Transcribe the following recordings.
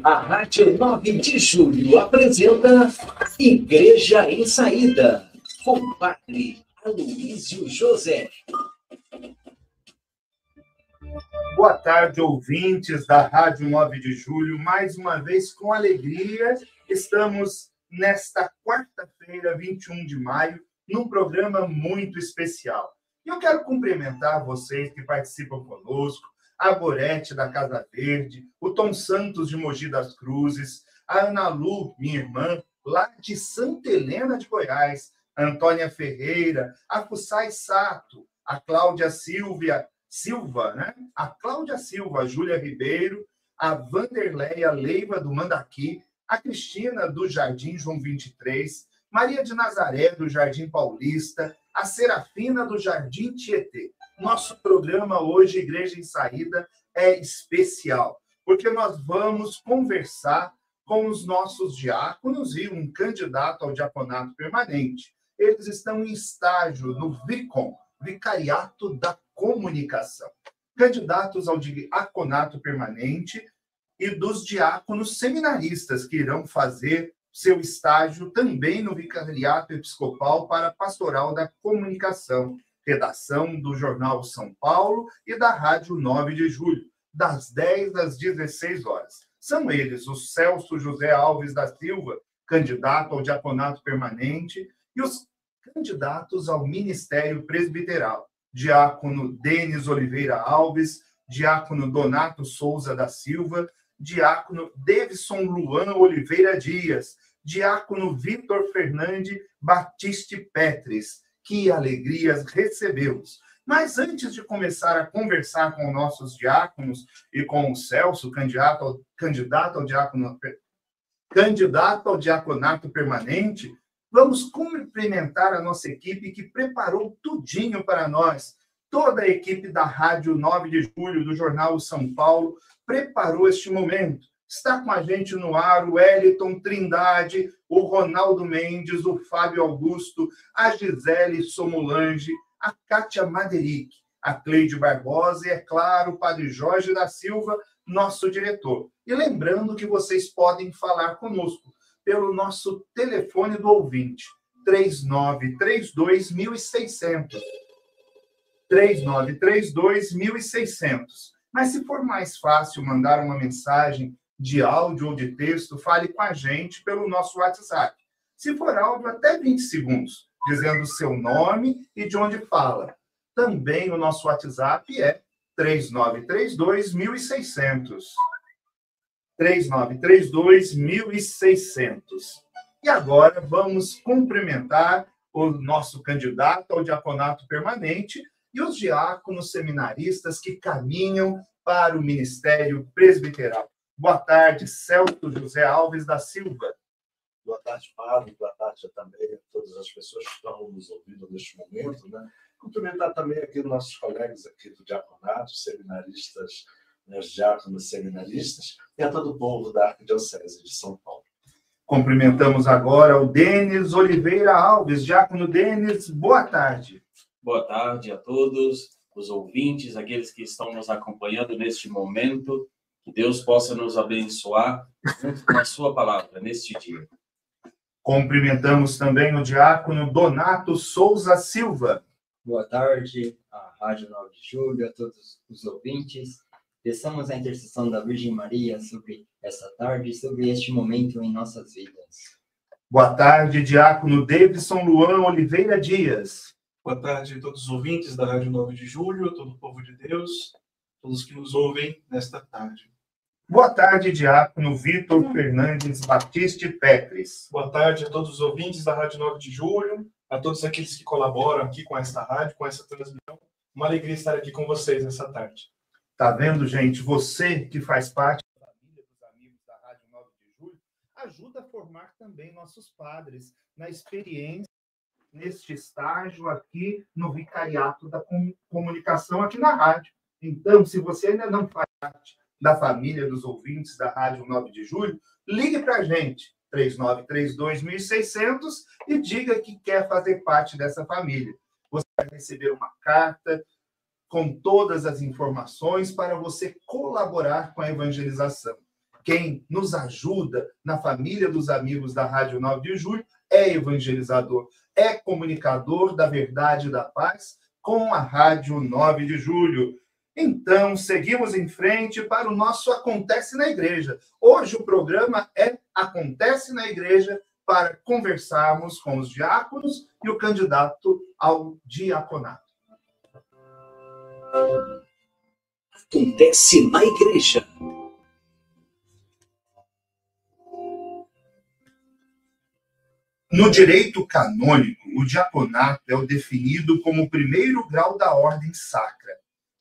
A Rádio 9 de Julho apresenta Igreja em Saída, com o Padre Aloísio José. Boa tarde, ouvintes da Rádio 9 de Julho. Mais uma vez, com alegria, estamos nesta quarta-feira, 21 de maio, num programa muito especial. E eu quero cumprimentar vocês que participam conosco, a Gorete da Casa Verde, o Tom Santos de Mogi das Cruzes, a Ana Lu, minha irmã, lá de Santa Helena de Goiás, a Antônia Ferreira, a Fussai Sato, a Cláudia Silva, né? A Cláudia Silva, a Júlia Ribeiro, a Vanderleia Leiva do Mandaqui, a Cristina do Jardim João 23, Maria de Nazaré do Jardim Paulista, a Serafina do Jardim Tietê. Nosso programa hoje, Igreja em Saída, é especial, porque nós vamos conversar com os nossos diáconos e um candidato ao diaconato permanente. Eles estão em estágio no VICOM, Vicariato da Comunicação. Candidatos ao diaconato permanente e dos diáconos seminaristas que irão fazer seu estágio também no Vicariato Episcopal para a Pastoral da Comunicação, redação do Jornal São Paulo e da Rádio 9 de Julho, das 10 às 16 horas. São eles o Celso José Alves da Silva, candidato ao diaconato permanente, e os candidatos ao ministério presbiteral, diácono Denis Oliveira Alves, diácono Donato Souza da Silva, diácono Davidson Luan Oliveira Dias, diácono Vitor Fernandes Batiste Petres. Que alegrias recebemos! Mas antes de começar a conversar com nossos diáconos e com o Celso, candidato ao diaconato permanente, vamos cumprimentar a nossa equipe que preparou tudinho para nós. Toda a equipe da Rádio 9 de Julho, do Jornal São Paulo, preparou este momento. Está com a gente no ar o Wellington Trindade, o Ronaldo Mendes, o Fábio Augusto, a Gisele Somulange, a Kátia Maderic, a Cleide Barbosa e, é claro, o Padre Jorge da Silva, nosso diretor. E lembrando que vocês podem falar conosco pelo nosso telefone do ouvinte, 3932-1600. 3932-1600. Mas se for mais fácil mandar uma mensagem de áudio ou de texto, fale com a gente pelo nosso WhatsApp. Se for áudio, até 20 segundos, dizendo o seu nome e de onde fala. Também o nosso WhatsApp é 3932-1600. 3932-1600. E agora vamos cumprimentar o nosso candidato ao diaconato permanente e os diáconos seminaristas que caminham para o ministério presbiteral. Boa tarde, Celso José Alves da Silva. Boa tarde, Padre. Boa tarde também a todas as pessoas que estão nos ouvindo neste momento, né? Cumprimentar também aqui nossos colegas aqui do diaconato, seminaristas, né, os diáconos seminaristas, e a todo o povo da Arquidiocese de São Paulo. Cumprimentamos agora o Denis Oliveira Alves. Diácono Denis, boa tarde. Boa tarde a todos, os ouvintes, aqueles que estão nos acompanhando neste momento. Que Deus possa nos abençoar com a sua palavra neste dia. Cumprimentamos também o diácono Donato Souza Silva. Boa tarde à Rádio 9 de Julho, a todos os ouvintes. Peçamos a intercessão da Virgem Maria sobre essa tarde e sobre este momento em nossas vidas. Boa tarde, diácono Davidson Luan Oliveira Dias. Boa tarde a todos os ouvintes da Rádio 9 de Julho, a todo o povo de Deus, todos que nos ouvem nesta tarde. Boa tarde, diácono Vitor Fernandes Batiste Petres. Boa tarde a todos os ouvintes da Rádio 9 de Julho, a todos aqueles que colaboram aqui com esta rádio, com essa transmissão. Uma alegria estar aqui com vocês nessa tarde. Tá vendo, gente? Você que faz parte da família dos amigos da Rádio 9 de Julho, ajuda a formar também nossos padres na experiência neste estágio aqui no Vicariato da Comunicação aqui na rádio. Então, se você ainda não faz parte da família dos ouvintes da Rádio 9 de Julho, ligue para a gente, 3932-1600, e diga que quer fazer parte dessa família. Você vai receber uma carta com todas as informações para você colaborar com a evangelização. quem nos ajuda na família dos amigos da Rádio 9 de Julho, é evangelizador, é comunicador da verdade e da paz com a Rádio 9 de Julho. Então, seguimos em frente para o nosso Acontece na Igreja. Hoje o programa é Acontece na Igreja, para conversarmos com os diáconos e o candidato ao diaconato. Acontece na Igreja. No direito canônico, o diaconato é o definido como o primeiro grau da ordem sacra,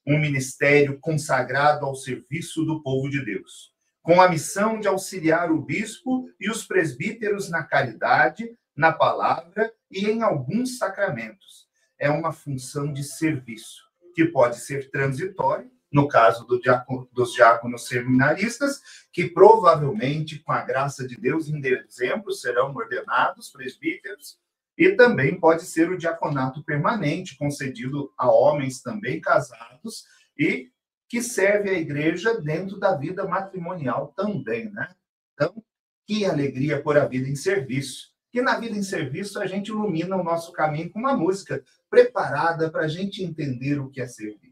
um ministério consagrado ao serviço do povo de Deus, com a missão de auxiliar o bispo e os presbíteros na caridade, na palavra e em alguns sacramentos. É uma função de serviço, que pode ser transitória, no caso dos diáconos seminaristas, que provavelmente, com a graça de Deus, em dezembro serão ordenados presbíteros, e também pode ser o diaconato permanente, concedido a homens também casados, e que serve à igreja dentro da vida matrimonial também, né? Então, que alegria por a vida em serviço. Que na vida em serviço a gente ilumina o nosso caminho com uma música preparada para a gente entender o que é servir.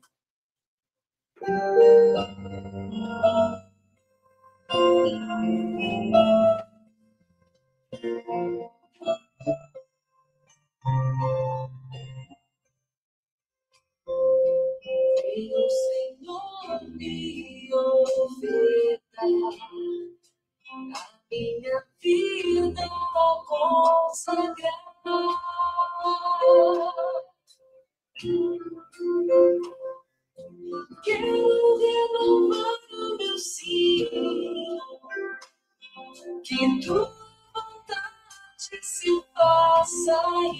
O Senhor me ouvirá, a minha vida consagrar. Quero renovar o meu sim, que tua vontade se faça em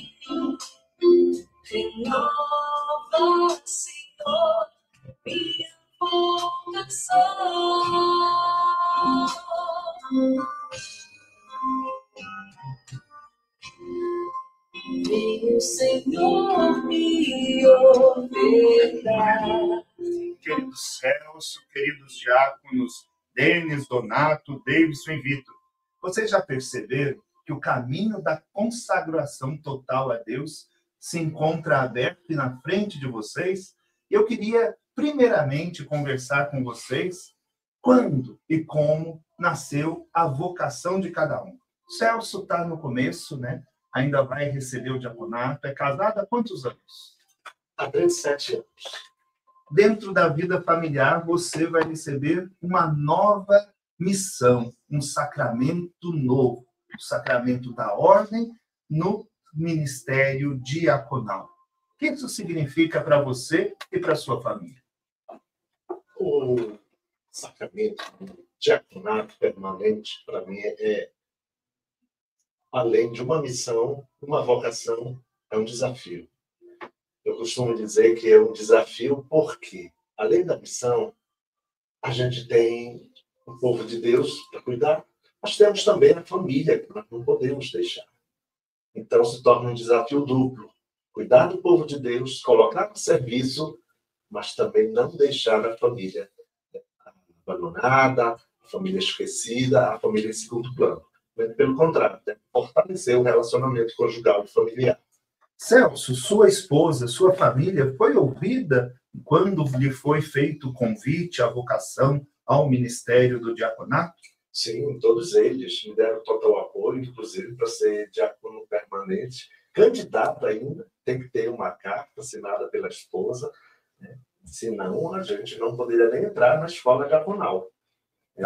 mim. Renova, Senhor, minha vocação. Vem o Senhor me ouvirá. Querido Celso, queridos diáconos, Denis, Donato, Davidson e Vitor, vocês já perceberam que o caminho da consagração total a Deus se encontra aberto na frente de vocês? Eu queria, primeiramente, conversar com vocês quando e como nasceu a vocação de cada um. Celso está no começo, né? Ainda vai receber o diaconato. É casado há quantos anos? Há 37 anos. Dentro da vida familiar, você vai receber uma nova missão, um sacramento novo, o sacramento da ordem no ministério diaconal. O que isso significa para você e para sua família? O sacramento do diaconato permanente, para mim, além de uma missão, uma vocação, é um desafio. Eu costumo dizer que é um desafio porque, além da missão, a gente tem o povo de Deus para cuidar, mas temos também a família, que nós não podemos deixar. Então, se torna um desafio duplo. Cuidar do povo de Deus, colocar no serviço, mas também não deixar a família abandonada, a família esquecida, a família em segundo plano. Pelo contrário, fortalecer o relacionamento conjugal e familiar. Celso, sua esposa, sua família foi ouvida quando lhe foi feito o convite à vocação ao ministério do diaconato? Sim, todos eles me deram total apoio, inclusive para ser diácono permanente. Candidato ainda, tem que ter uma carta assinada pela esposa, né? Senão a gente não poderia nem entrar na escola diaconal,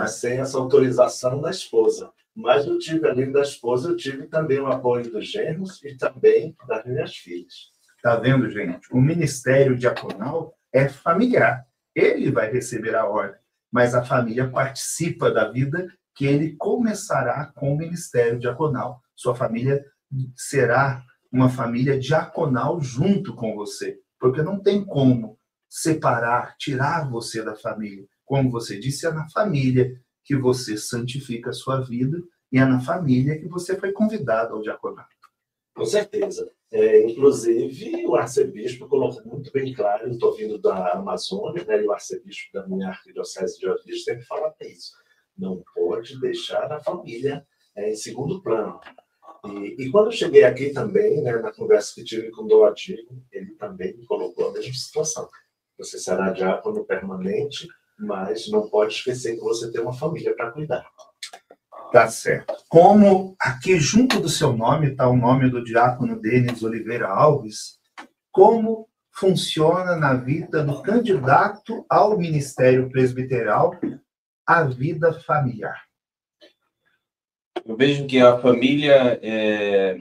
sem essa autorização da esposa. Mas eu tive, além da esposa, eu tive também o apoio dos genros e também das minhas filhas. Tá vendo, gente? O ministério diaconal é familiar. Ele vai receber a ordem, mas a família participa da vida que ele começará com o ministério diaconal. Sua família será uma família diaconal junto com você, porque não tem como separar, tirar você da família. Como você disse, é na família que você santifica a sua vida e é na família que você foi convidado ao diaconato. Com certeza. Inclusive, o arcebispo colocou muito bem claro, eu estou vindo da Amazônia, né, e o arcebispo da minha arquidiocese de origem sempre fala isso. não pode deixar a família em segundo plano. E quando eu cheguei aqui também, né, na conversa que tive com o Dom Adílio, ele também me colocou a mesma situação. Você será diácono permanente, mas não pode esquecer que você tem uma família para cuidar. Tá certo. Como aqui junto do seu nome está o nome do diácono Denis Oliveira Alves, como funciona na vida do candidato ao ministério presbiteral a vida familiar? Eu vejo que a família é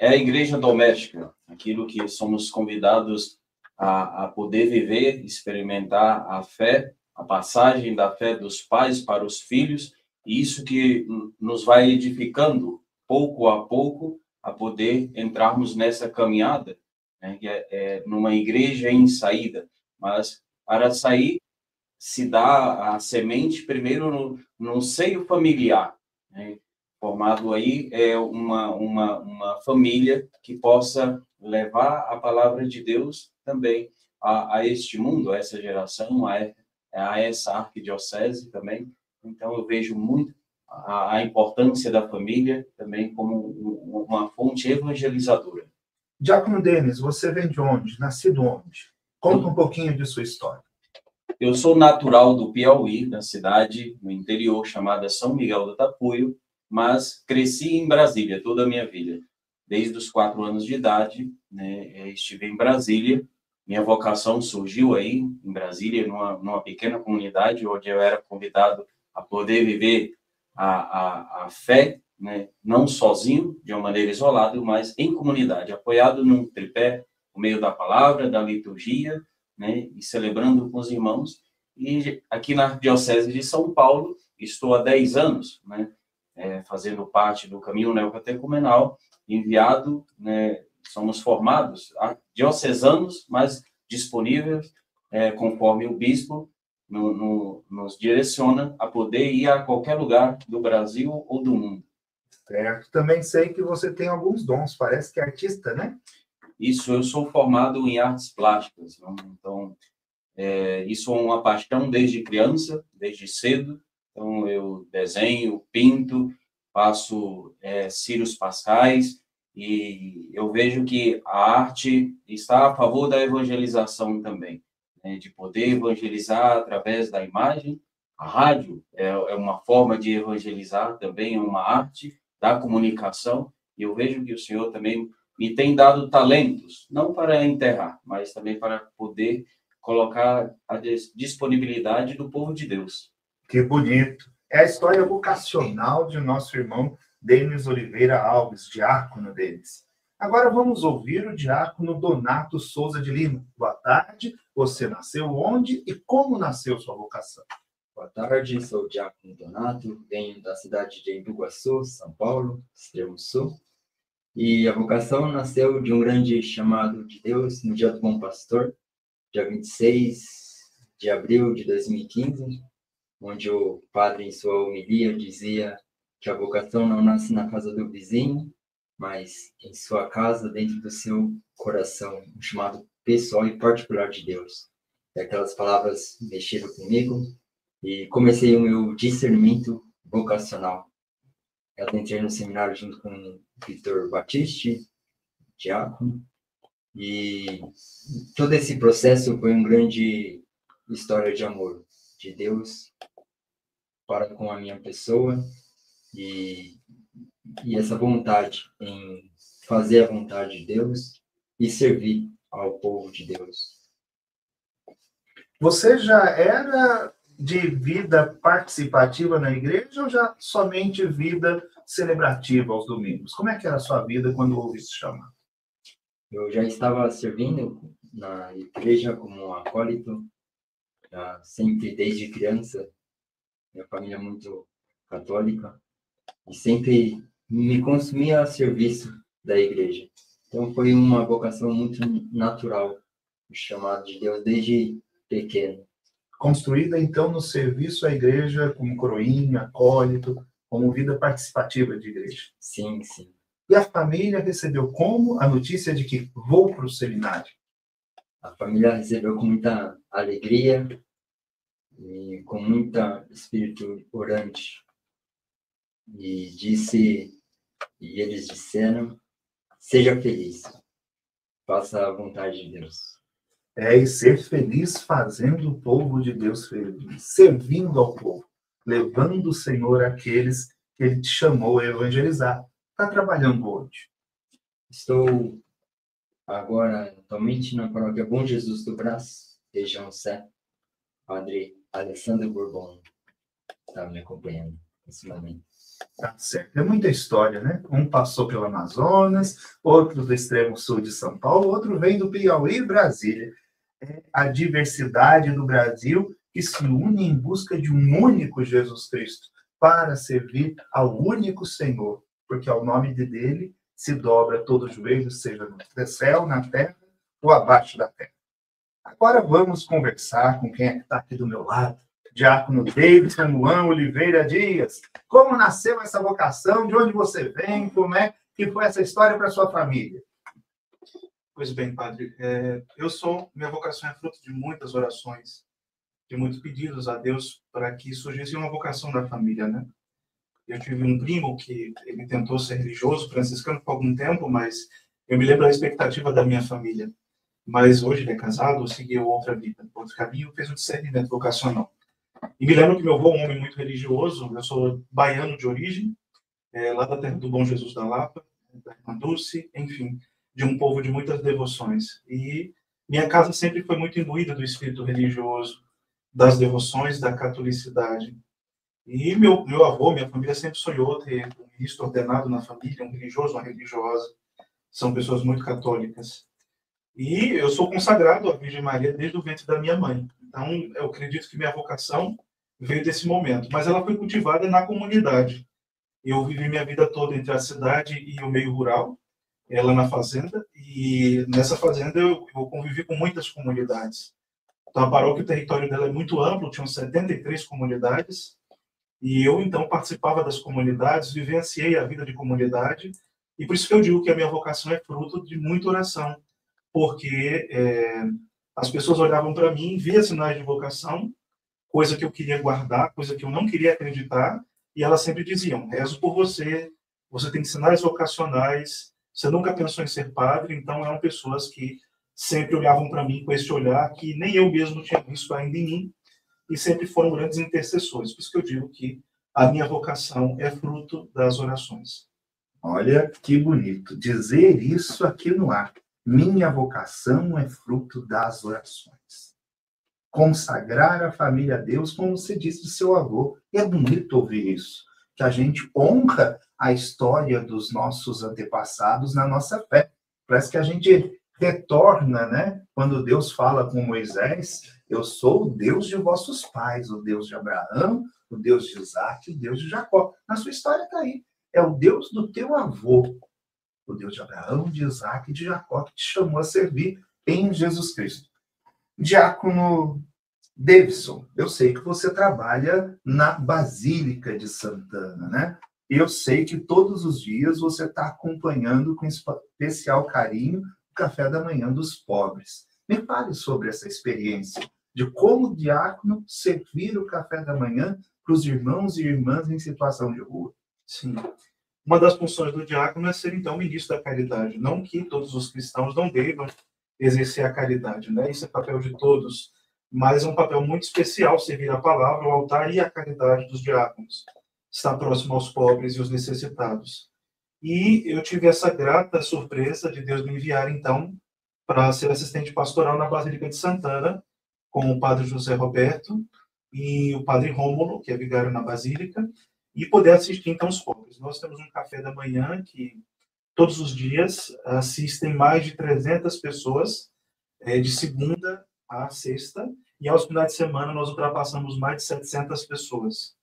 a igreja doméstica, aquilo que somos convidados a poder viver, experimentar a fé, a passagem da fé dos pais para os filhos, e isso que nos vai edificando pouco a pouco a poder entrarmos nessa caminhada, né, que é numa igreja em saída. Mas para sair, se dá a semente primeiro no seio familiar, né? Formado aí uma família que possa levar a palavra de Deus também a este mundo, a essa geração, a essa arquidiocese também. Então, eu vejo muito a importância da família também como uma fonte evangelizadora. Diácono Denis, você vem de onde? Nascido onde? Conta um pouquinho de sua história. Eu sou natural do Piauí, da cidade no interior chamada São Miguel do Tapuio, mas cresci em Brasília toda a minha vida. Desde os 4 anos de idade, né, estive em Brasília. Minha vocação surgiu aí em Brasília, numa pequena comunidade, onde eu era convidado a poder viver a fé, né, não sozinho, de uma maneira isolada, mas em comunidade, apoiado num tripé, por meio da palavra, da liturgia, né, e celebrando com os irmãos. E aqui na Diocese de São Paulo, estou há 10 anos, né, fazendo parte do caminho neocatecumenal, enviado, né, somos formados diocesanos, mas disponíveis, conforme o bispo nos direciona a poder ir a qualquer lugar do Brasil ou do mundo. Certo. Também sei que você tem alguns dons, parece que é artista, né? Isso, eu sou formado em artes plásticas, né? Então, isso é uma paixão desde criança, desde cedo. Então, eu desenho, pinto, faço círios pascais, e eu vejo que a arte está a favor da evangelização também, né? De poder evangelizar através da imagem. A rádio é uma forma de evangelizar também, é uma arte da comunicação, e eu vejo que o Senhor também me tem dado talentos, não para enterrar, mas também para poder colocar à disponibilidade do povo de Deus. Que bonito. É a história vocacional de nosso irmão Denis Oliveira Alves, diácono deles. Agora vamos ouvir o diácono Donato Souza de Lima. Boa tarde. Você nasceu onde e como nasceu sua vocação? Boa tarde, sou o diácono Donato, venho da cidade de Embu-Guaçu, São Paulo, extremo sul. E a vocação nasceu de um grande chamado de Deus no Dia do Bom Pastor, dia 26 de abril de 2015, onde o padre, em sua homilia, dizia que a vocação não nasce na casa do vizinho, mas em sua casa, dentro do seu coração, um chamado pessoal e particular de Deus. E aquelas palavras mexeram comigo e comecei o meu discernimento vocacional. Eu entrei no seminário junto com o Vitor Batiste, diácono, e todo esse processo foi uma grande história de amor de Deus para com a minha pessoa, e essa vontade em fazer a vontade de Deus e servir ao povo de Deus. Você já era de vida participativa na igreja ou já somente vida celebrativa aos domingos? Como é que era a sua vida quando houve esse chamado? Eu já estava servindo na igreja como acólito, sempre desde criança. Minha família é muito católica e sempre me consumia a serviço da igreja. Então foi uma vocação muito natural, o chamado de Deus desde pequeno. Construída, então, no serviço à igreja, como coroinha, acólito, como vida participativa de igreja. Sim, sim. E a família recebeu como a notícia de que vou para o seminário? A família recebeu com muita alegria, e com muita espírito orante. E eles disseram: seja feliz, faça a vontade de Deus. E ser feliz fazendo o povo de Deus feliz, servindo ao povo, levando o Senhor àqueles que Ele te chamou a evangelizar. Está trabalhando hoje? Estou agora atualmente na paróquia Bom Jesus do Brás, região Sé. Padre Alessandro Bourbon está me acompanhando nesse momento. Tá certo. É muita história, né? Um passou pelo Amazonas, outro do extremo sul de São Paulo, outro vem do Piauí e Brasília. É a diversidade do Brasil que se une em busca de um único Jesus Cristo para servir ao único Senhor, porque ao nome dele se dobra todo o joelho, seja no céu, na terra ou abaixo da terra. Agora vamos conversar com quem está aqui do meu lado, Diácono Davidson Luan Oliveira Dias. Como nasceu essa vocação? De onde você vem? Como é que foi essa história para sua família? Pois bem, padre, minha vocação é fruto de muitas orações, de muitos pedidos a Deus para que surgisse uma vocação da família, né? Eu tive um primo que ele tentou ser religioso, franciscano, por algum tempo, mas eu me lembro da expectativa da minha família. Mas hoje ele é casado, seguiu outra vida, outro caminho, fez um discernimento vocacional. E me lembro que meu avô é um homem muito religioso, eu sou baiano de origem, lá da terra do Bom Jesus da Lapa, da Irmã Dulce, enfim, de um povo de muitas devoções. E minha casa sempre foi muito imbuída do espírito religioso, das devoções, da catolicidade. E meu avô, minha família sempre sonhou ter um ministro ordenado na família, um religioso, uma religiosa. São pessoas muito católicas. E eu sou consagrado à Virgem Maria desde o ventre da minha mãe. Então, eu acredito que minha vocação veio desse momento. Mas ela foi cultivada na comunidade. Eu vivi minha vida toda entre a cidade e o meio rural, ela na fazenda. E nessa fazenda eu convivi com muitas comunidades. Então, a paróquia, o território dela é muito amplo, tinham 73 comunidades. E eu, então, participava das comunidades, vivenciei a vida de comunidade. E por isso que eu digo que a minha vocação é fruto de muita oração. Porque as pessoas olhavam para mim, via sinais de vocação, coisa que eu queria guardar, coisa que eu não queria acreditar, e elas sempre diziam: rezo por você, você tem sinais vocacionais, você nunca pensou em ser padre. Então eram pessoas que sempre olhavam para mim com esse olhar que nem eu mesmo tinha visto ainda em mim, e sempre foram grandes intercessores. Por isso que eu digo que a minha vocação é fruto das orações. Olha que bonito dizer isso aqui no ar. Minha vocação é fruto das orações. Consagrar a família a Deus, como você disse do seu avô. E é bonito ouvir isso, que a gente honra a história dos nossos antepassados na nossa fé. Parece que a gente retorna, né? Quando Deus fala com Moisés: eu sou o Deus de vossos pais, o Deus de Abraão, o Deus de Isaac, o Deus de Jacó. Na sua história está aí. É o Deus do teu avô, o Deus de Abraão, de Isaac e de Jacó, que te chamou a servir em Jesus Cristo. Diácono Davidson, eu sei que você trabalha na Basílica de Santana, né? E eu sei que todos os dias você está acompanhando com especial carinho o café da manhã dos pobres. Me fale sobre essa experiência de como o diácono servir o café da manhã para os irmãos e irmãs em situação de rua. Sim. Uma das funções do diácono é ser, então, ministro da caridade. Não que todos os cristãos não devam exercer a caridade, né? Isso é papel de todos, mas é um papel muito especial servir a palavra, o altar e a caridade dos diáconos. Estar próximo aos pobres e aos necessitados. E eu tive essa grata surpresa de Deus me enviar, então, para ser assistente pastoral na Basílica de Santana, com o padre José Roberto e o padre Rômulo, que é vigário na Basílica, e poder assistir, então, os pobres. Nós temos um café da manhã que, todos os dias, assistem mais de 300 pessoas, de segunda a sexta, e aos finais de semana nós ultrapassamos mais de 700 pessoas.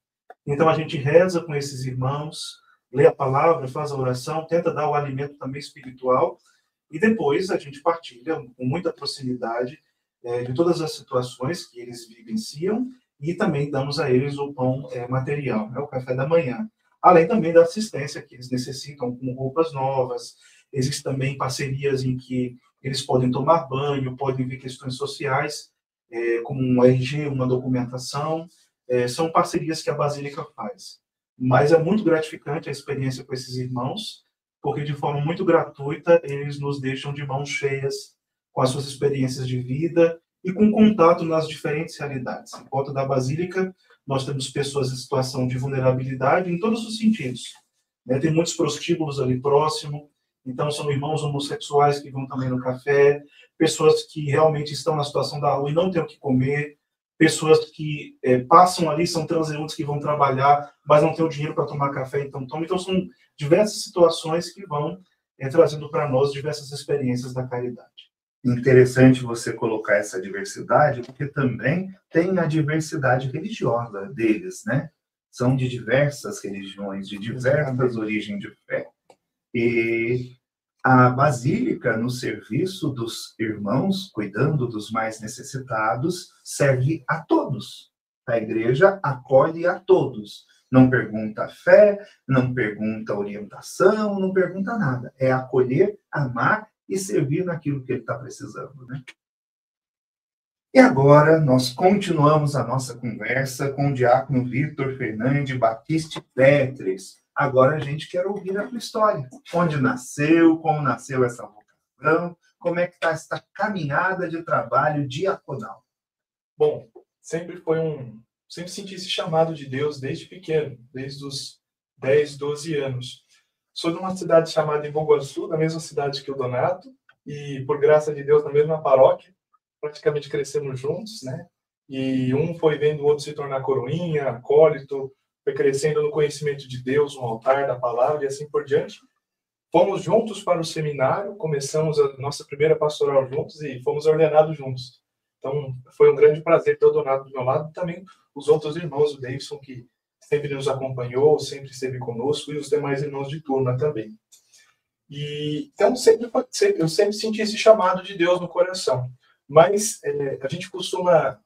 Então, a gente reza com esses irmãos, lê a palavra, faz a oração, tenta dar o alimento também espiritual, e depois a gente partilha com muita proximidade de todas as situações que eles vivenciam, e também damos a eles o pão material, né, o café da manhã. Além também da assistência que eles necessitam com roupas novas. Existem também parcerias em que eles podem tomar banho, podem ver questões sociais. como um RG, uma documentação. São parcerias que a Basílica faz. Mas é muito gratificante a experiência com esses irmãos, porque de forma muito gratuita eles nos deixam de mãos cheias com as suas experiências de vida e com contato nas diferentes realidades. Em volta da Basílica, nós temos pessoas em situação de vulnerabilidade em todos os sentidos. Tem muitos prostíbulos ali próximo, então são irmãos homossexuais que vão também no café, pessoas que realmente estão na situação da rua e não têm o que comer, pessoas que passam ali, são transeuntes que vão trabalhar, mas não têm o dinheiro para tomar café, então tomam. Então são diversas situações que vão trazendo para nós diversas experiências da caridade. Interessante você colocar essa diversidade, porque também tem a diversidade religiosa deles, né? São de diversas religiões, de diversas origens de fé. E a Basílica, no serviço dos irmãos, cuidando dos mais necessitados, serve a todos. A igreja acolhe a todos. Não pergunta fé, não pergunta orientação, não pergunta nada. É acolher, amar e servir naquilo que ele está precisando, né? E agora nós continuamos a nossa conversa com o diácono Vitor Fernandes Batiste Petres. Agora a gente quer ouvir a tua história. Onde nasceu, como nasceu essa vocação, como é que está essa caminhada de trabalho diaconal? Bom, sempre senti esse chamado de Deus desde pequeno, desde os 10, 12 anos. Sou de uma cidade chamada Embu-Guaçu, da mesma cidade que o Donato, e por graça de Deus, na mesma paróquia, praticamente crescemos juntos, né? E um foi vendo o outro se tornar coroinha, acólito, foi crescendo no conhecimento de Deus, no altar da palavra e assim por diante. Fomos juntos para o seminário, começamos a nossa primeira pastoral juntos e fomos ordenados juntos. Então, foi um grande prazer ter o Donato do meu lado e também os outros irmãos, o Davidson, que sempre nos acompanhou, sempre esteve conosco, e os demais irmãos de turma também. E, então, eu sempre senti esse chamado de Deus no coração. Mas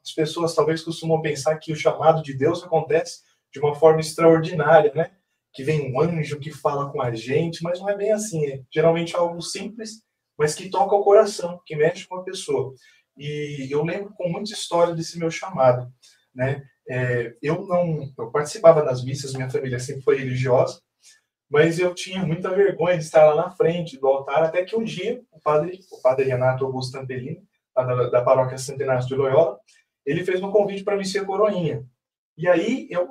as pessoas talvez costumam pensar que o chamado de Deus acontece de uma forma extraordinária, né? Que vem um anjo que fala com a gente, mas não é bem assim. É geralmente algo simples, mas que toca o coração, que mexe com a pessoa. E eu lembro com muita história desse meu chamado, né? Eu participava das missas, minha família sempre foi religiosa, mas eu tinha muita vergonha de estar lá na frente do altar, até que um dia o padre Renato Augusto Tampelini, da paróquia Santo Inácio de Loyola, ele fez um convite para mim ser coroinha. E aí eu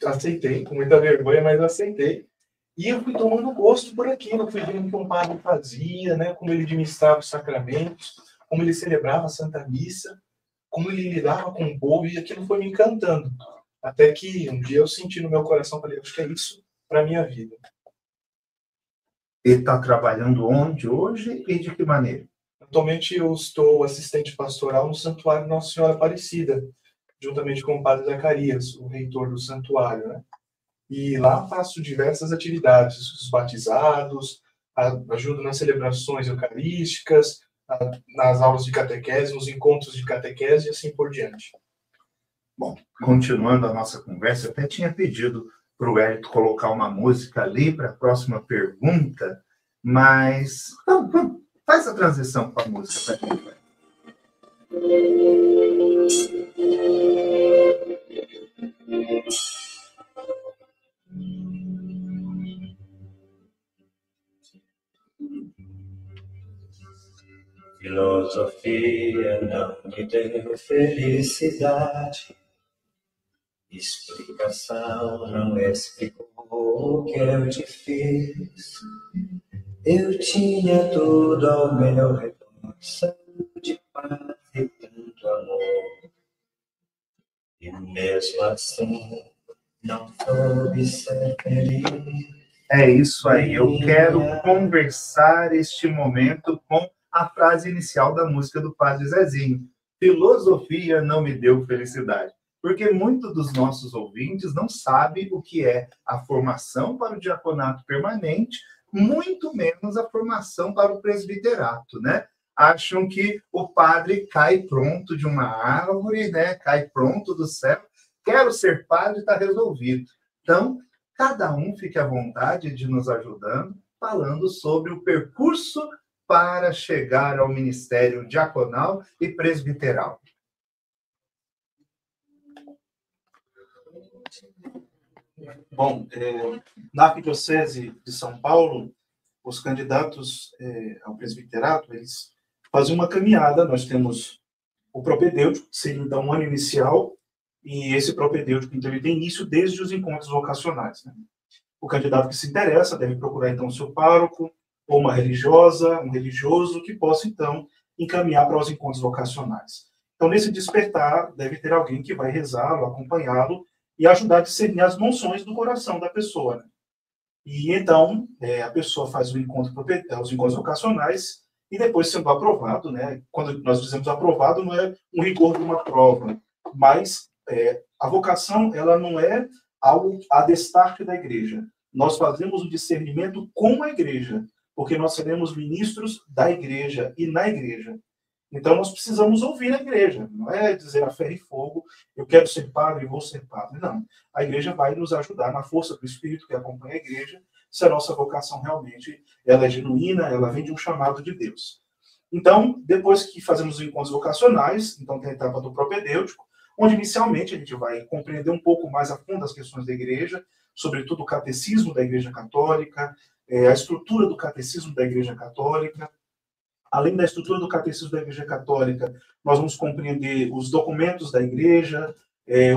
aceitei, com muita vergonha, mas aceitei. E eu fui tomando gosto por aquilo, fui vendo o que um padre fazia, né, como ele administrava os sacramentos, como ele celebrava a Santa Missa, como ele lidava com o povo, e aquilo foi me encantando. Até que um dia eu senti no meu coração, falei, acho que é isso para a minha vida. Ele está trabalhando onde hoje e de que maneira? Atualmente eu estou assistente pastoral no Santuário Nossa Senhora Aparecida, juntamente com o padre Zacarias, o reitor do santuário, né? E lá faço diversas atividades, os batizados, ajudo nas celebrações eucarísticas, nas aulas de catequese, nos encontros de catequese e assim por diante. Bom, continuando a nossa conversa, eu até tinha pedido para o Hélito colocar uma música ali para a próxima pergunta, mas faz a transição com a música para mim. Filosofia não me deu felicidade, explicação não explicou o que eu te fiz. Eu tinha tudo ao meu redor, saúde, paz e tanto amor, e mesmo assim não soube ser feliz. É isso aí, eu quero conversar este momento com a frase inicial da música do Padre Zezinho. Filosofia não me deu felicidade. Porque muitos dos nossos ouvintes não sabem o que é a formação para o diaconato permanente, muito menos a formação para o presbiterato, né? Acham que o padre cai pronto de uma árvore, né? Cai pronto do céu. Quero ser padre, está resolvido. Então, cada um fique à vontade de nos ajudando, falando sobre o percurso para chegar ao ministério diaconal e presbiteral. Bom, na Arquidiocese de São Paulo, os candidatos ao presbiterato, eles fazem uma caminhada. Nós temos o propedêutico, que seria então um ano inicial, e esse propedêutico, então, ele tem início desde os encontros vocacionais, né? O candidato que se interessa deve procurar, então, o seu pároco, ou uma religiosa, um religioso, que possa, então, encaminhar para os encontros vocacionais. Então, nesse despertar, deve ter alguém que vai rezá-lo, acompanhá-lo e ajudar a discernir as noções do coração da pessoa, né? E, então, a pessoa faz o encontro, os encontros vocacionais e depois, sendo aprovado, né? Quando nós dizemos aprovado, não é um rigor de uma prova, mas a vocação, ela não é algo a destaque da igreja. Nós fazemos o discernimento com a igreja, porque nós seremos ministros da igreja e na igreja. Então, nós precisamos ouvir a igreja. Não é dizer a ferro e fogo, eu quero ser padre e vou ser padre. Não. A igreja vai nos ajudar na força do Espírito que acompanha a igreja, se a nossa vocação realmente ela é genuína, ela vem de um chamado de Deus. Então, depois que fazemos os encontros vocacionais, então tem a etapa do propedêutico, onde inicialmente a gente vai compreender um pouco mais a fundo as questões da igreja, sobretudo o catecismo da Igreja Católica, a estrutura do catecismo da Igreja Católica. Além da estrutura do catecismo da Igreja Católica, nós vamos compreender os documentos da igreja,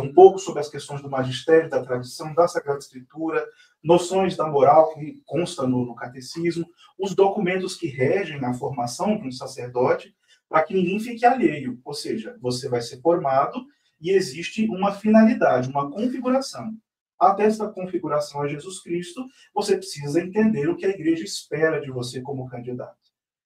um pouco sobre as questões do magistério, da tradição, da Sagrada Escritura, noções da moral que consta no catecismo, os documentos que regem a formação de um sacerdote, para que ninguém fique alheio. Ou seja, você vai ser formado e existe uma finalidade, uma configuração. Até essa configuração a Jesus Cristo, você precisa entender o que a igreja espera de você como candidato.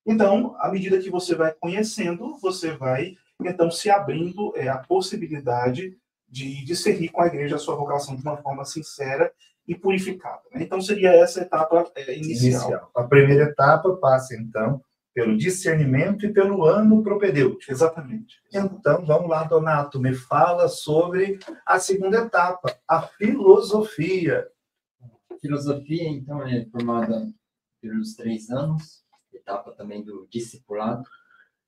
Então, à medida que você vai conhecendo, você vai, então, se abrindo a possibilidade de discernir com a igreja a sua vocação de uma forma sincera e purificada, né? Então, seria essa etapa inicial. A primeira etapa passa, então, pelo discernimento e pelo ano propedêutico. Exatamente. Então, vamos lá, Donato, me fala sobre a segunda etapa, a filosofia. A filosofia, então, é formada pelos 3 anos, etapa também do discipulado,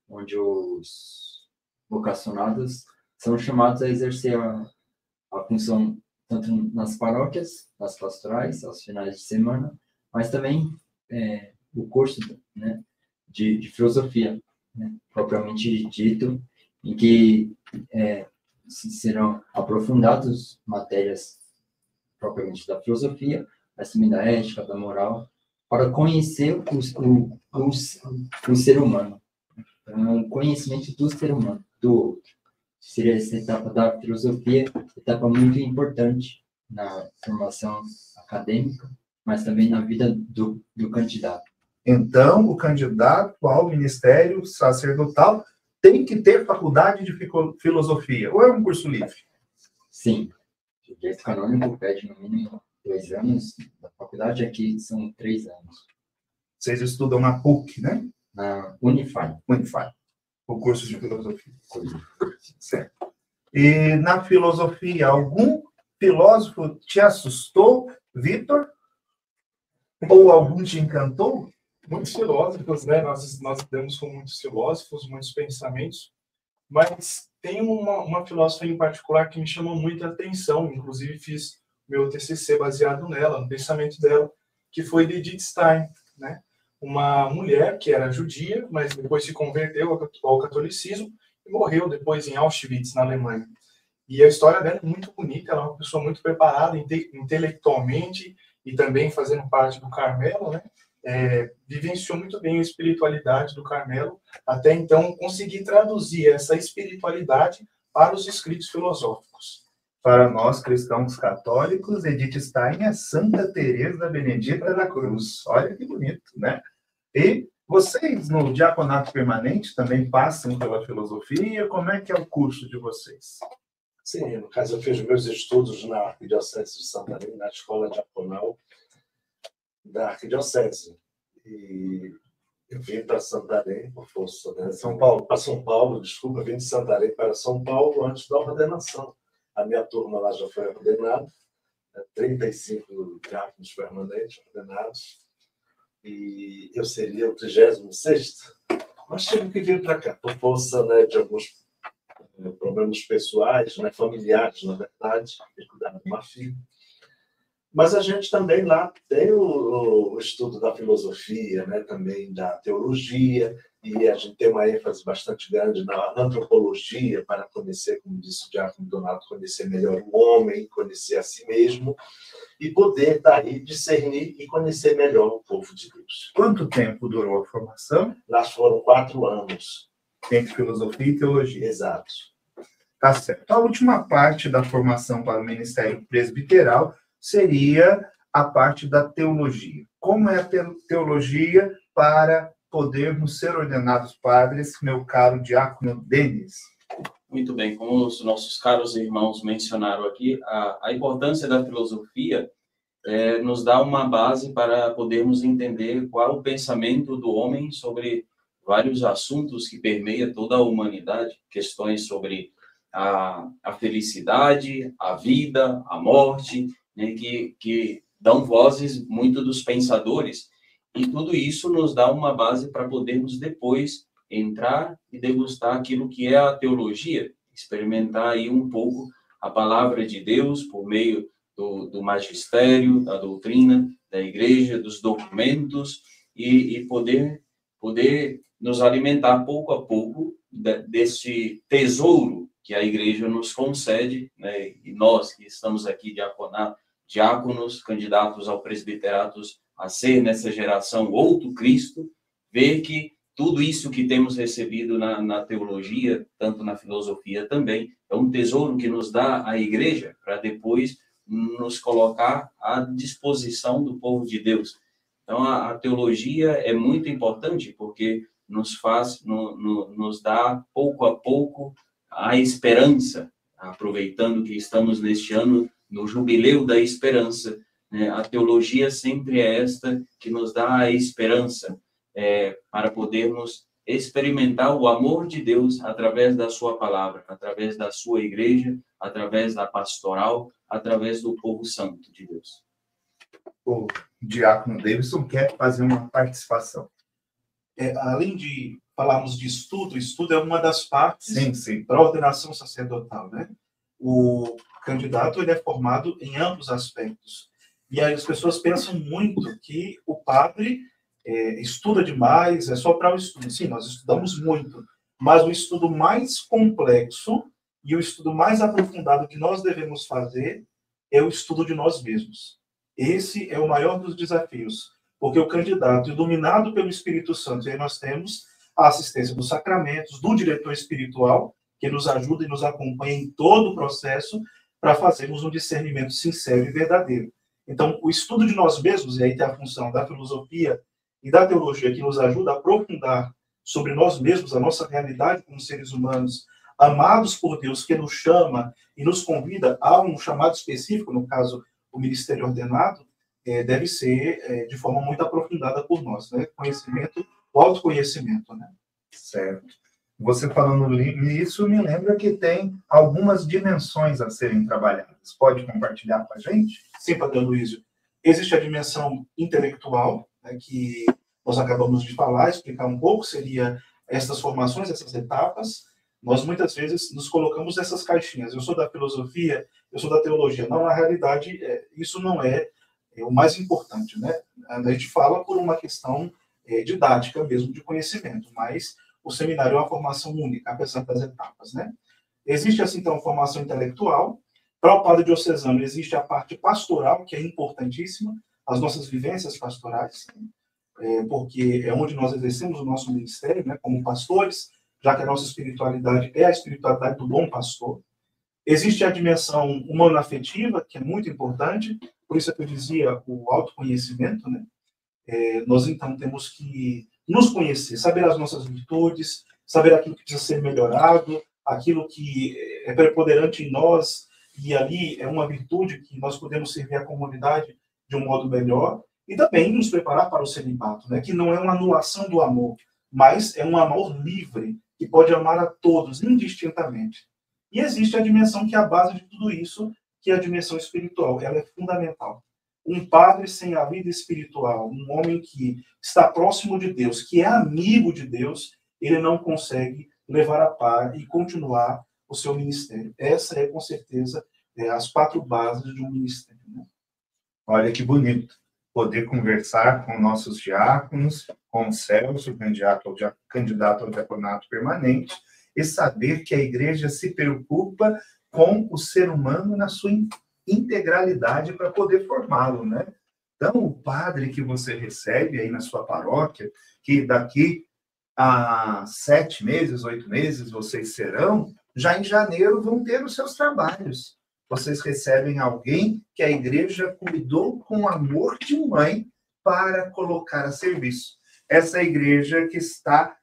onde os vocacionados são chamados a exercer a função tanto nas paróquias, nas pastorais, aos finais de semana, mas também o curso, né, de filosofia, né, propriamente dito, em que serão aprofundadas matérias propriamente da filosofia, mas também da ética, da moral, para conhecer o ser humano, o conhecimento do ser humano, do outro. Seria essa etapa da filosofia, etapa muito importante na formação acadêmica, mas também na vida do candidato. Então, o candidato ao ministério sacerdotal tem que ter faculdade de filosofia, ou é um curso livre? Sim. O direito canônico pede no mínimo 2 anos, da faculdade aqui são 3 anos. Vocês estudam na PUC, né? Na Unify. Unify, o curso de filosofia. Certo. E na filosofia, algum filósofo te assustou, Vitor? Ou algum te encantou? Muitos filósofos, né? Nós lidamos com muitos filósofos, muitos pensamentos, mas tem uma filósofa em particular que me chamou muita atenção, inclusive fiz meu TCC baseado nela, no pensamento dela, que foi de Edith Stein, né? Uma mulher que era judia, mas depois se converteu ao catolicismo e morreu depois em Auschwitz, na Alemanha. E a história dela é muito bonita, ela é uma pessoa muito preparada intelectualmente e também fazendo parte do Carmelo, né? Vivenciou muito bem a espiritualidade do Carmelo, até então conseguir traduzir essa espiritualidade para os escritos filosóficos. Para nós, cristãos católicos, Edith Stein é Santa Teresa Benedita da Cruz. Olha que bonito, né? E vocês, no diaconato permanente, também passam pela filosofia? Como é que é o curso de vocês? Sim, no caso, eu fiz meus estudos na Arquidiocese de Santarém, na Escola Diaconal da Arquidiocese. E eu vim para Santarém, por força, né? Para São Paulo, desculpa, vim de Santarém para São Paulo antes da ordenação. A minha turma lá já foi ordenada, 35 diáconos permanentes ordenados, e eu seria o 36º. Mas tive que vir para cá, por força, né, de alguns problemas pessoais, né, familiares, na verdade, e cuidar de uma filha. Mas a gente também lá tem o estudo da filosofia, né, também da teologia, e a gente tem uma ênfase bastante grande na antropologia, para conhecer, como disse o Diácono Donato, conhecer melhor o homem, conhecer a si mesmo, e poder daí discernir e conhecer melhor o povo de Deus. Quanto tempo durou a formação? Lá foram 4 anos. Entre filosofia e teologia. Exato. Tá certo. A última parte da formação para o ministério presbiteral seria a parte da teologia. Como é a teologia para podermos ser ordenados padres, meu caro Diácono Denis? Muito bem, como os nossos caros irmãos mencionaram aqui, a importância da filosofia nos dá uma base para podermos entender qual o pensamento do homem sobre vários assuntos que permeiam toda a humanidade, questões sobre a felicidade, a vida, a morte, né, que dão vozes muito dos pensadores, e tudo isso nos dá uma base para podermos depois entrar e degustar aquilo que é a teologia, experimentar aí um pouco a palavra de Deus por meio do magistério, da doutrina, da igreja, dos documentos, e poder nos alimentar pouco a pouco desse tesouro que a igreja nos concede, né? E nós que estamos aqui diáconos, candidatos ao presbiterato, a ser nessa geração outro Cristo, ver que tudo isso que temos recebido na teologia, tanto na filosofia também, é um tesouro que nos dá a igreja para depois nos colocar à disposição do povo de Deus. Então, a teologia é muito importante porque nos dá pouco a pouco a esperança, aproveitando que estamos neste ano no jubileu da esperança, né? A teologia sempre é esta que nos dá a esperança para podermos experimentar o amor de Deus através da sua palavra, através da sua igreja, através da pastoral, através do povo santo de Deus. O Diácono Davidson quer fazer uma participação. Além de falarmos de estudo, estudo é uma das partes Sim. para a ordenação sacerdotal, né? O candidato ele é formado em amplos aspectos. E aí as pessoas pensam muito que o padre estuda demais, é só para o estudo. Sim, nós estudamos muito, mas o estudo mais complexo e o estudo mais aprofundado que nós devemos fazer é o estudo de nós mesmos. Esse é o maior dos desafios, porque o candidato, iluminado pelo Espírito Santo, e aí nós temos a assistência dos sacramentos, do diretor espiritual, que nos ajuda e nos acompanha em todo o processo para fazermos um discernimento sincero e verdadeiro. Então, o estudo de nós mesmos, e aí tem a função da filosofia e da teologia, que nos ajuda a aprofundar sobre nós mesmos, a nossa realidade como seres humanos, amados por Deus, que nos chama e nos convida a um chamado específico, no caso, o ministério ordenado, deve ser de forma muito aprofundada por nós, né? Conhecimento, o autoconhecimento, né? Certo. Você falando nisso, me lembra que tem algumas dimensões a serem trabalhadas. Pode compartilhar com a gente? Sim, Padre Aloysio. Existe a dimensão intelectual, né, que nós acabamos de falar, explicar um pouco, seria essas formações, essas etapas. Nós, muitas vezes, nos colocamos nessas caixinhas. Eu sou da filosofia, eu sou da teologia. Não, na realidade, isso não é o mais importante, né? A gente fala por uma questão didática mesmo, de conhecimento, mas o seminário é uma formação única, apesar das etapas, né? Existe, assim, então, formação intelectual. Para o padre diocesano, existe a parte pastoral, que é importantíssima, as nossas vivências pastorais, porque é onde nós exercemos o nosso ministério, né, como pastores, já que a nossa espiritualidade é a espiritualidade do bom pastor. Existe a dimensão humano-afetiva, que é muito importante, por isso é que eu dizia o autoconhecimento, né? Nós, então, temos que nos conhecer, saber as nossas virtudes, saber aquilo que precisa ser melhorado, aquilo que é preponderante em nós, e ali é uma virtude que nós podemos servir a comunidade de um modo melhor, e também nos preparar para o celibato, né? Que não é uma anulação do amor, mas é um amor livre, que pode amar a todos, indistintamente. E existe a dimensão que é a base de tudo isso, que é a dimensão espiritual. Ela é fundamental. Um padre sem a vida espiritual, um homem que está próximo de Deus, que é amigo de Deus, ele não consegue levar a par e continuar o seu ministério. Essa é, com certeza, as 4 bases de um ministério. Né? Olha que bonito poder conversar com nossos diáconos, com o Celso, candidato ao diaconato permanente, e saber que a igreja se preocupa com o ser humano na sua integralidade para poder formá-lo, né? Então, o padre que você recebe aí na sua paróquia, que daqui a 7 meses, 8 meses, vocês serão, já em janeiro vão ter os seus trabalhos. Vocês recebem alguém que a igreja cuidou com amor de mãe para colocar a serviço. Essa igreja que está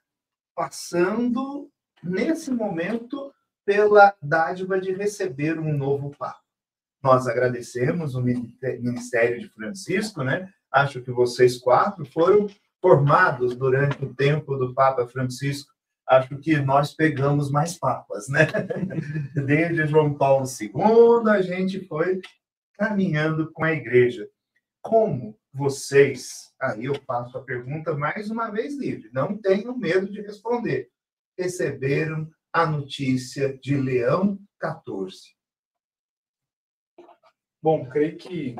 passando, nesse momento, pela dádiva de receber um novo Papa. Nós agradecemos o Ministério de Francisco, né? Acho que vocês 4 foram formados durante o tempo do Papa Francisco. Acho que nós pegamos mais papas, né? Desde João Paulo II, a gente foi caminhando com a igreja. Como vocês, aí eu faço a pergunta mais uma vez livre, não tenham medo de responder, receberam a notícia de Leão XIV? Bom, creio que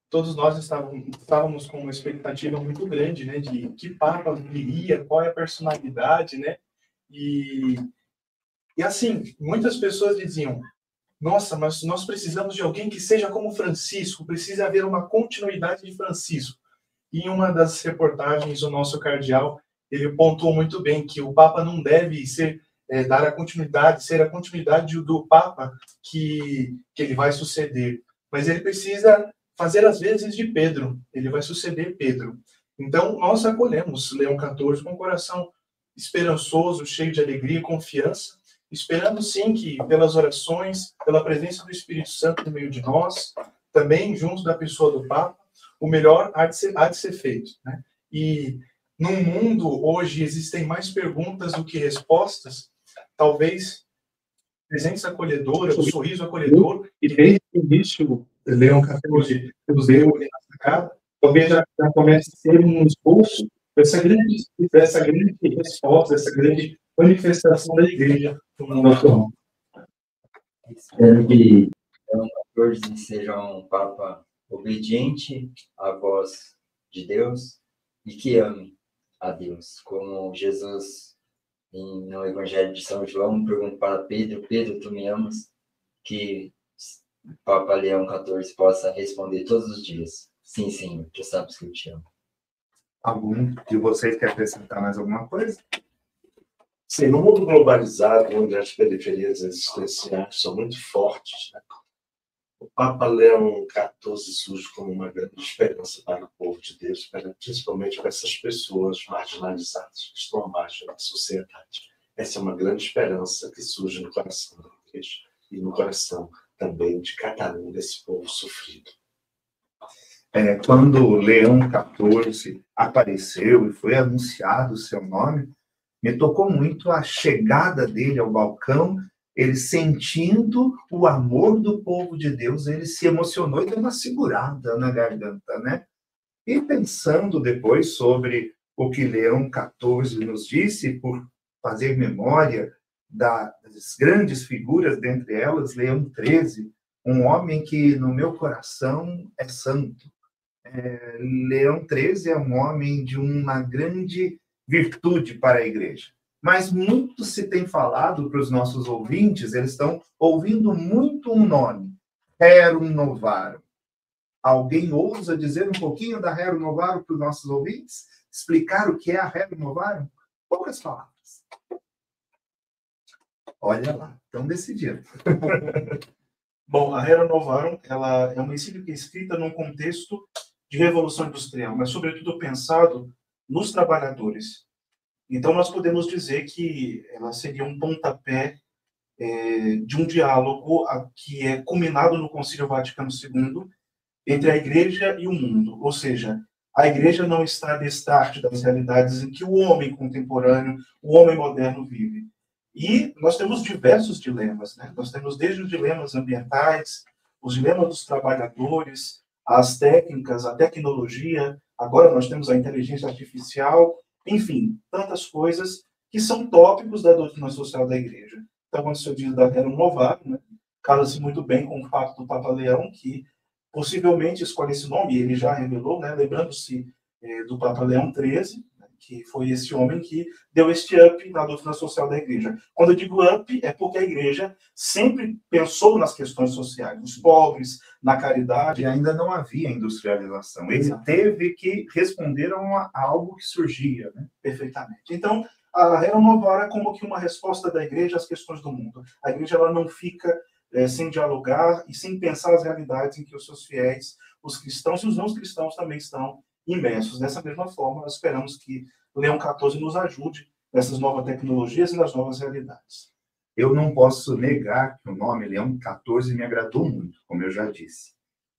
todos nós estávamos com uma expectativa muito grande, né, de que Papa viria, qual é a personalidade, né? E assim, muitas pessoas diziam, nossa, mas nós precisamos de alguém que seja como Francisco, precisa haver uma continuidade de Francisco. E em uma das reportagens, o nosso cardeal, ele pontuou muito bem que o Papa não deve ser dar a continuidade, ser a continuidade do Papa que ele vai suceder, mas ele precisa fazer as vezes de Pedro, ele vai suceder Pedro. Então, nós acolhemos Leão XIV com o coração esperançoso, cheio de alegria e confiança, esperando sim que pelas orações, pela presença do Espírito Santo no meio de nós, também junto da pessoa do Papa, o melhor há de ser feito, né? E no mundo hoje existem mais perguntas do que respostas, talvez presença acolhedora, o sorriso acolhedor, e desde o início Leão XIV nos deu essa cara, talvez já comece a ser um esboço dessa grande resposta, essa grande manifestação da igreja no nosso mundo. Espero que Leão XIV seja um Papa obediente à voz de Deus e que ame a Deus. Como Jesus, no Evangelho de São João, pergunta para Pedro, Pedro, tu me amas? Que o Papa Leão XIV possa responder todos os dias, sim, Senhor, tu sabes que eu te amo. Algum de vocês quer acrescentar mais alguma coisa? Sim, no mundo globalizado, onde as periferias existenciais são muito fortes, né? O Papa Leão XIV surge como uma grande esperança para o povo de Deus, principalmente para essas pessoas marginalizadas, que estão à margem da sociedade. Essa é uma grande esperança que surge no coração da igreja e no coração também de cada um desse povo sofrido. Quando Leão XIV apareceu e foi anunciado o seu nome, me tocou muito a chegada dele ao balcão, ele sentindo o amor do povo de Deus, ele se emocionou e deu uma segurada na garganta, né? E pensando depois sobre o que Leão XIV nos disse, por fazer memória das grandes figuras, dentre elas, Leão XIII, um homem que no meu coração é santo. Leão XIII é um homem de uma grande virtude para a igreja. Mas muito se tem falado para os nossos ouvintes, eles estão ouvindo muito um nome, Rerum Novarum. Alguém ousa dizer um pouquinho da Rerum Novarum para os nossos ouvintes? Explicar o que é a Rerum Novarum? Poucas palavras. Olha lá, estão decidindo. Bom, a Rerum Novarum, ela é uma encíclica escrita num contexto de revolução industrial, mas sobretudo pensado nos trabalhadores. Então nós podemos dizer que ela seria um pontapé de um diálogo que é culminado no Concílio Vaticano II entre a Igreja e o mundo. Ou seja, a Igreja não está distante das realidades em que o homem contemporâneo, o homem moderno vive. E nós temos diversos dilemas, né? Nós temos desde os dilemas ambientais, os dilemas dos trabalhadores, as técnicas, a tecnologia, agora nós temos a inteligência artificial, enfim, tantas coisas que são tópicos da doutrina social da Igreja. Então, quando o senhor diz da Rerum Novarum, né, casa-se muito bem com o fato do Papa Leão, que possivelmente escolhe esse nome, e ele já revelou, né, lembrando-se do Papa Leão XIII, né, que foi esse homem que deu este up na doutrina social da igreja. Quando eu digo up, é porque a igreja sempre pensou nas questões sociais, nos pobres, na caridade. E ainda não havia industrialização. Ele teve que responder a algo que surgia, né? Perfeitamente. Então, a Rerum Novarum é como que uma resposta da igreja às questões do mundo. A igreja ela não fica sem dialogar e sem pensar as realidades em que os seus fiéis, os cristãos e os não cristãos também estão imersos. Dessa mesma forma, nós esperamos que Leão XIV nos ajude nessas novas tecnologias e nas novas realidades. Eu não posso negar que o nome Leão XIV me agradou muito, como eu já disse,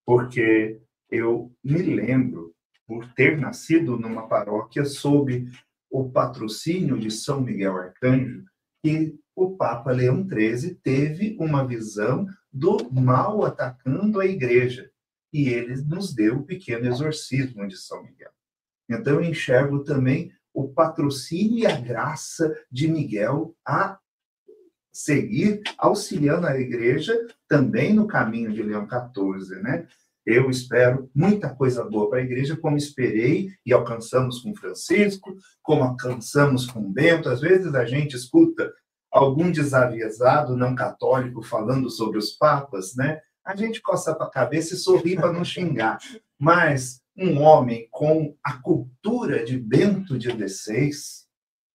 porque eu me lembro, por ter nascido numa paróquia sob o patrocínio de São Miguel Arcanjo, que o Papa Leão XIII teve uma visão do mal atacando a igreja, e ele nos deu o pequeno exorcismo de São Miguel. Então eu enxergo também o patrocínio e a graça de Miguel a seguir, auxiliando a igreja também no caminho de Leão XIV, né? Eu espero muita coisa boa para a igreja, como esperei e alcançamos com Francisco, como alcançamos com Bento. Às vezes a gente escuta algum desaviesado não católico falando sobre os papas, né? A gente coça a cabeça e sorri para não xingar. Mas um homem com a cultura de Bento XVI,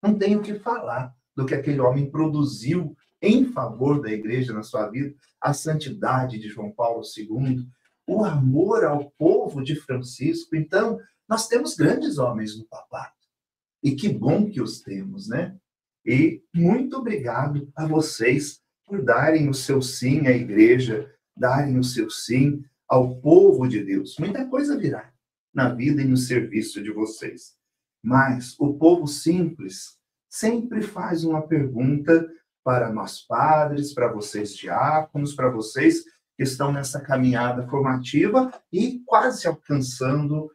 não tem o que falar do que aquele homem produziu em favor da igreja na sua vida, a santidade de João Paulo II, o amor ao povo de Francisco. Então, nós temos grandes homens no papado. E que bom que os temos, né? E muito obrigado a vocês por darem o seu sim à igreja, darem o seu sim ao povo de Deus. Muita coisa virá na vida e no serviço de vocês. Mas o povo simples sempre faz uma pergunta para nós padres, para vocês diáconos, para vocês que estão nessa caminhada formativa e quase alcançando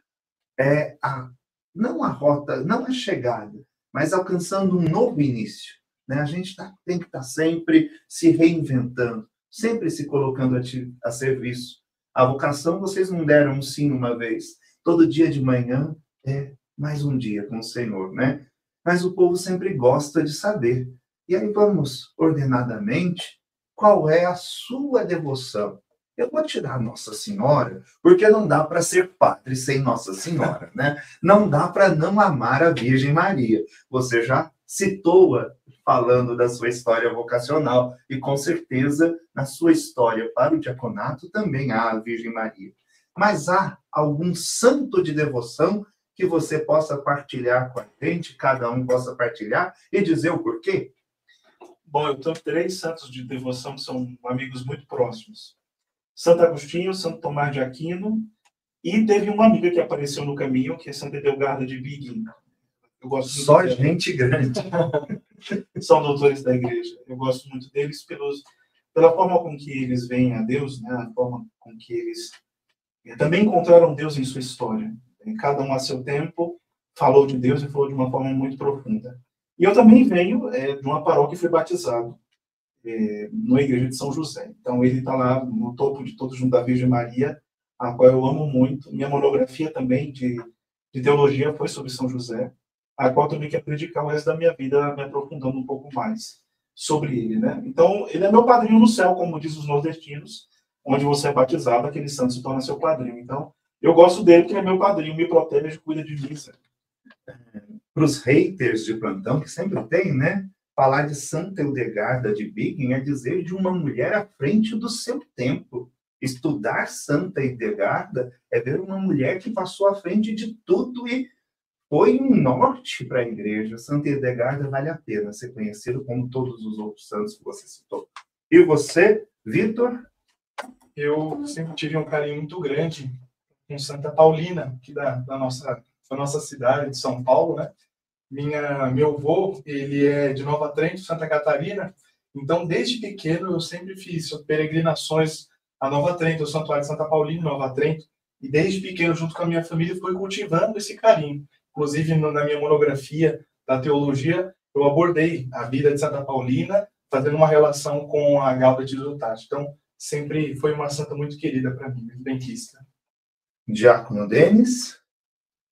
não a rota, não a chegada, mas alcançando um novo início, né? A gente tem que estar sempre se reinventando, sempre se colocando a serviço. A vocação, vocês não deram um sim uma vez. Todo dia de manhã é mais um dia com o Senhor, né? Mas o povo sempre gosta de saber. E aí vamos, ordenadamente, qual é a sua devoção? Eu vou tirar Nossa Senhora, porque não dá para ser padre sem Nossa Senhora, né? Não dá para não amar a Virgem Maria. Você já citou-a falando da sua história vocacional, e com certeza na sua história para o diaconato também há a Virgem Maria. Mas há algum santo de devoção que você possa partilhar com a gente, cada um possa partilhar e dizer o porquê? Bom, eu tenho 3 santos de devoção que são amigos muito próximos. Santo Agostinho, Santo Tomás de Aquino, e teve uma amiga que apareceu no caminho, que é Santa Edelgarda de Bingen. Eu gosto muito Só dela. gente grande. São doutores da igreja. Eu gosto muito deles pela forma com que eles veem a Deus, né? A forma com que eles também encontraram Deus em sua história. Cada um a seu tempo falou de Deus e falou de uma forma muito profunda. E eu também venho de uma paróquia e fui batizado na igreja de São José. Então ele está lá no topo de todos junto da Virgem Maria, a qual eu amo muito. Minha monografia também de teologia foi sobre São José, a qual também quero dedicar o resto da minha vida me aprofundando um pouco mais sobre ele, né? Então ele é meu padrinho no céu, como diz os nordestinos, onde você é batizado, aquele santo se torna seu padrinho. Então eu gosto dele porque ele é meu padrinho, me protege, cuida de mim. Para os haters de plantão, que sempre tem, né? Falar de Santa Edelgarda de Bingen é dizer de uma mulher à frente do seu tempo. Estudar Santa Edelgarda é ver uma mulher que passou à frente de tudo e foi um norte para a igreja. Santa Edelgarda vale a pena ser conhecido como todos os outros santos que você citou. E você, Vitor? Eu sempre tive um carinho muito grande com Santa Paulina, aqui da nossa cidade de São Paulo, né? Meu avô, ele é de Nova Trento, Santa Catarina, então desde pequeno eu sempre fiz peregrinações a Nova Trento, o Santuário de Santa Paulina, Nova Trento, e desde pequeno, junto com a minha família, fui cultivando esse carinho. Inclusive, na minha monografia da teologia, eu abordei a vida de Santa Paulina, fazendo uma relação com a Galda de Zutati. Então, sempre foi uma santa muito querida para mim, muito benquista. Diácono Denis?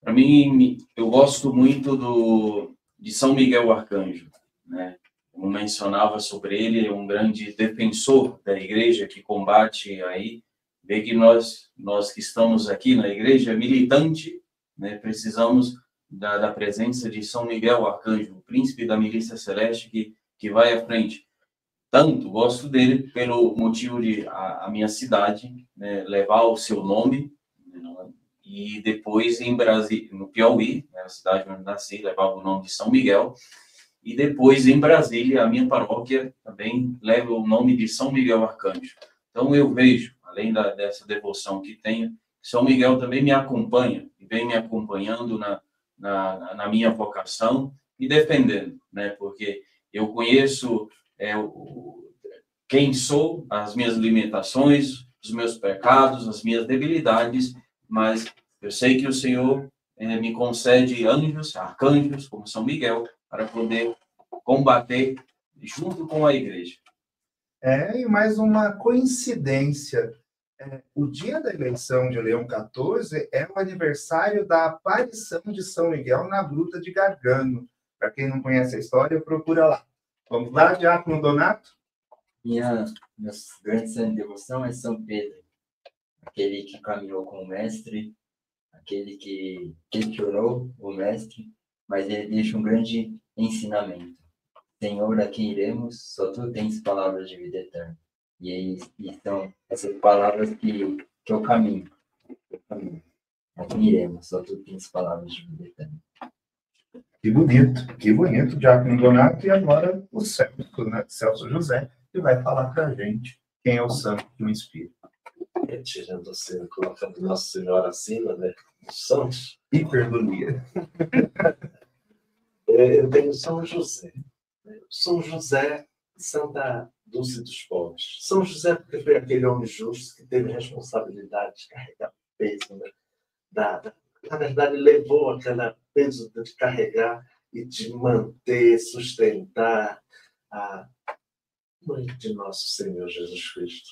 Para mim, eu gosto muito de São Miguel Arcanjo, né? Como mencionava sobre ele, é um grande defensor da igreja que combate aí. Vê que nós que estamos aqui na igreja militante, né, precisamos da presença de São Miguel Arcanjo, o príncipe da milícia celeste que vai à frente. Tanto gosto dele pelo motivo de a minha cidade, né, levar o seu nome, né, e depois em Brasília, no Piauí, né, a cidade onde nasci, levava o nome de São Miguel. E depois, em Brasília, a minha paróquia também leva o nome de São Miguel Arcanjo. Então, eu vejo, além dessa devoção que tenho, São Miguel também me acompanha, e vem me acompanhando na minha vocação e defendendo, né? Porque eu conheço quem sou, as minhas limitações, os meus pecados, as minhas debilidades, mas eu sei que o Senhor me concede anjos, arcanjos, como São Miguel, para poder combater junto com a igreja. E mais uma coincidência. O dia da eleição de Leão XIV é o aniversário da aparição de São Miguel na Gruta de Gargano. Para quem não conhece a história, procura lá. Vamos lá, Diácono Donato? Minha grande santa de devoção é São Pedro, aquele que caminhou com o mestre, aquele que questionou o mestre, mas ele deixa um grande ensinamento. Senhor, a quem iremos? Só tu tens palavras de vida eterna. E são essas palavras que é o caminho. A quem iremos? Só tu tens palavras de vida eterna. Que bonito, Diácono Donato. E agora o Celso José, que vai falar para a gente quem é o santo que o inspira. Tirando assim, colocando Nossa Senhora acima, né? Os santos. Hiperbolia. Eu tenho São José. São José, Santa Dulce dos Pobres. São José porque foi aquele homem justo que teve responsabilidade de carregar o peso, né? Na verdade, levou aquele peso de carregar e de manter, sustentar a mãe de nosso Senhor Jesus Cristo.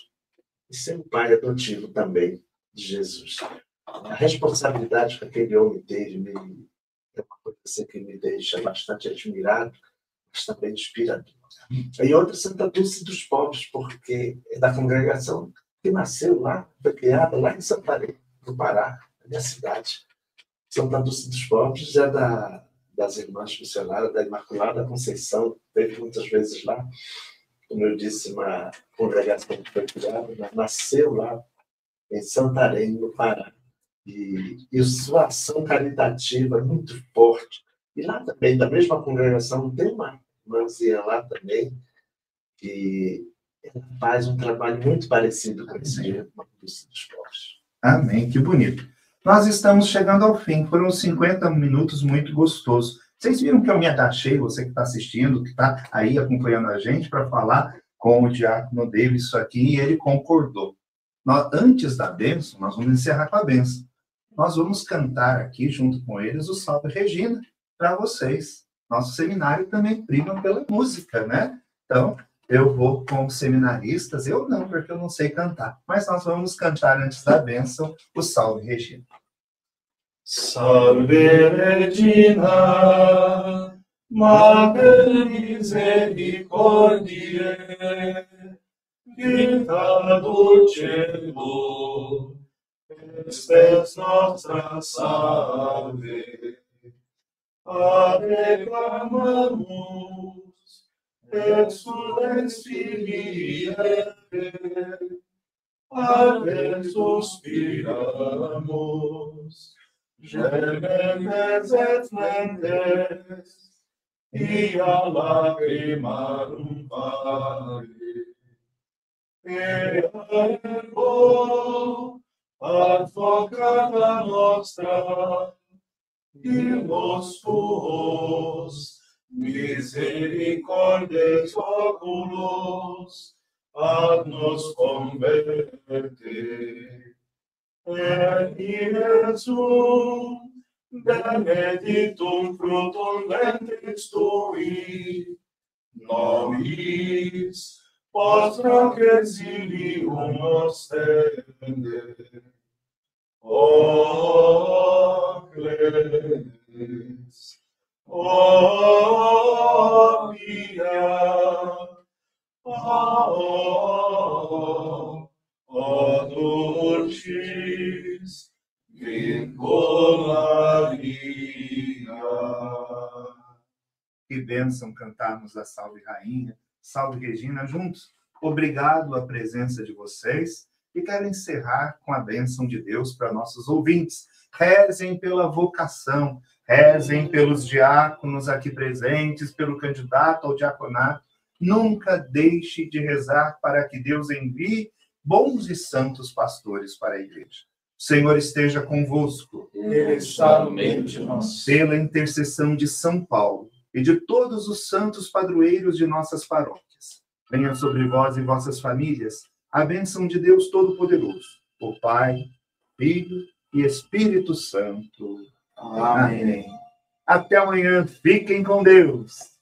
E ser um pai adotivo também de Jesus. A responsabilidade que aquele homem teve é uma coisa assim que me deixa bastante admirado, mas também inspirador. E outra, Santa Dulce dos Pobres, porque é da congregação que nasceu lá, foi criada lá em Santarém, no Pará, na minha cidade. Santa Dulce dos Pobres é das irmãs missionárias da Imaculada Conceição, teve muitas vezes lá. Como eu disse, uma congregação que foi criada, nasceu lá em Santarém, no Pará. E sua ação caritativa é muito forte. E lá também, da mesma congregação, tem uma irmãzinha lá também, que ela faz um trabalho muito parecido com esse Irmã dos Pobres. Amém, que bonito. Nós estamos chegando ao fim, foram 50 minutos muito gostosos. Vocês viram que eu me agachei, você que está assistindo, que está aí acompanhando a gente, para falar com o Diácono Davis isso aqui, e ele concordou. Antes da bênção, nós vamos encerrar com a bênção. Nós vamos cantar aqui, junto com eles, o Salve Regina, para vocês. Nosso seminário também prima pela música, né? Então, eu vou com os seminaristas, eu não, porque eu não sei cantar, mas nós vamos cantar antes da bênção o Salve Regina. Salve Regina, Mater Misericordiae, Vita dulcedo, estes nostra salve. Ave clamamus, exules Filii Eve, Ave suspiramus, gementes et mentes, ia lacrimarum vale. Ea ergo, advocata nostra, illos tuos, misericordes oculos, ad nos converte. Et Iesum, benedictum fructum ventris tui, nobis post exilium ostende, o clemens, o pia, o dulcis Virgo Maria. Que bênção cantarmos a Salve Rainha, Salve Regina juntos. Obrigado à presença de vocês e quero encerrar com a bênção de Deus para nossos ouvintes. Rezem pela vocação, rezem pelos diáconos aqui presentes, pelo candidato ao diaconato. Nunca deixe de rezar para que Deus envie bons e santos pastores para a igreja. O Senhor esteja convosco. Ele está no meio de nós. Pela intercessão de São Paulo e de todos os santos padroeiros de nossas paróquias, venha sobre vós e vossas famílias a bênção de Deus Todo-Poderoso, o Pai, Filho e Espírito Santo. Amém. Até amanhã. Fiquem com Deus.